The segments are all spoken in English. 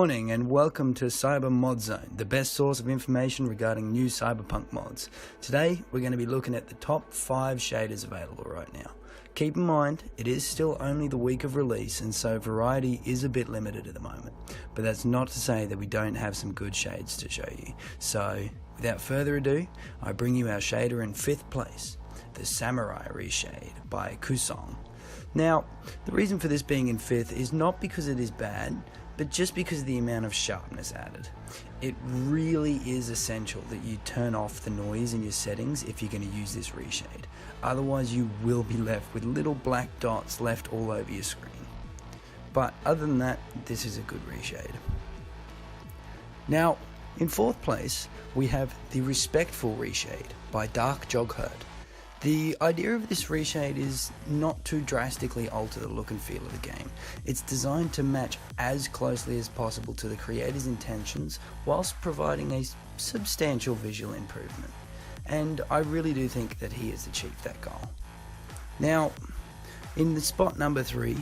morning and welcome to Cyber Mod Zone, the best source of information regarding new Cyberpunk mods. Today we're going to be looking at the top 5 shaders available right now. Keep in mind, it is still only the week of release and so variety is a bit limited at the moment. But that's not to say that we don't have some good shades to show you. So without further ado, I bring you our shader in 5th place, the Samurai Reshade by Kusong. Now, the reason for this being in 5th is not because it is bad, but just because of the amount of sharpness added. It really is essential that you turn off the noise in your settings if you're going to use this reshade. Otherwise you will be left with little black dots left all over your screen. But other than that, this is a good reshade. Now, in 4th place, we have the Respectful Reshade by Dark Joghurt. The idea of this reshade is not to drastically alter the look and feel of the game. It's designed to match as closely as possible to the creator's intentions whilst providing a substantial visual improvement. And I really do think that he has achieved that goal. Now, in the spot number 3,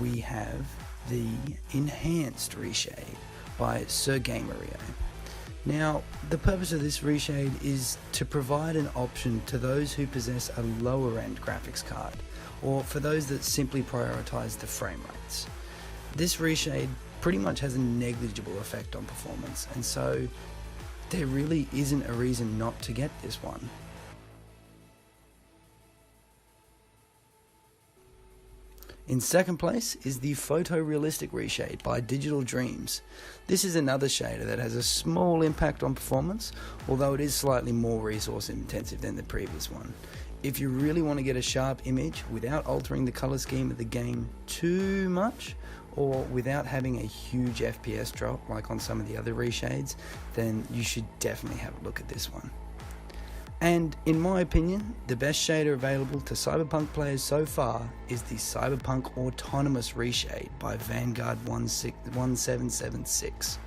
we have the Enhanced Reshade by Sir Gamerio. Now, the purpose of this reshade is to provide an option to those who possess a lower end graphics card, or for those that simply prioritize the frame rates. This reshade pretty much has a negligible effect on performance, and so there really isn't a reason not to get this one. In 2nd place is the Photorealistic Reshade by Digital Dreams. This is another shader that has a small impact on performance, although it is slightly more resource intensive than the previous one. If you really want to get a sharp image without altering the color scheme of the game too much, or without having a huge FPS drop like on some of the other reshades, then you should definitely have a look at this one. And in my opinion, the best shader available to Cyberpunk players so far is the Cyberpunk Autonomous Reshade by Vanguard 1776.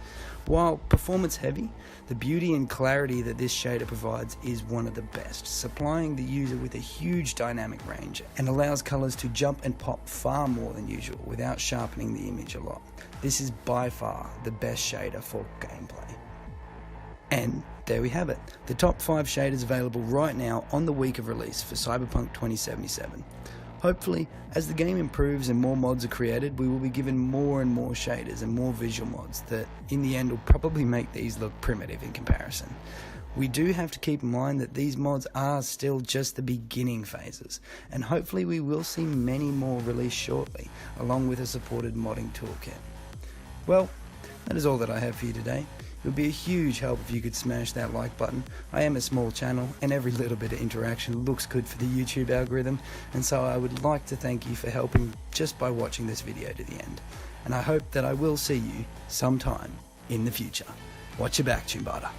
While performance heavy, the beauty and clarity that this shader provides is one of the best, supplying the user with a huge dynamic range and allows colors to jump and pop far more than usual without sharpening the image a lot. This is by far the best shader for gameplay. And there we have it, the top 5 shaders available right now on the week of release for Cyberpunk 2077. Hopefully, as the game improves and more mods are created, we will be given more and more shaders and more visual mods that in the end will probably make these look primitive in comparison. We do have to keep in mind that these mods are still just the beginning phases, and hopefully we will see many more released shortly, along with a supported modding toolkit. Well, that is all that I have for you today. It would be a huge help if you could smash that like button. I am a small channel and every little bit of interaction looks good for the YouTube algorithm, and so I would like to thank you for helping just by watching this video to the end. And I hope that I will see you sometime in the future. Watch your back, Chumbata.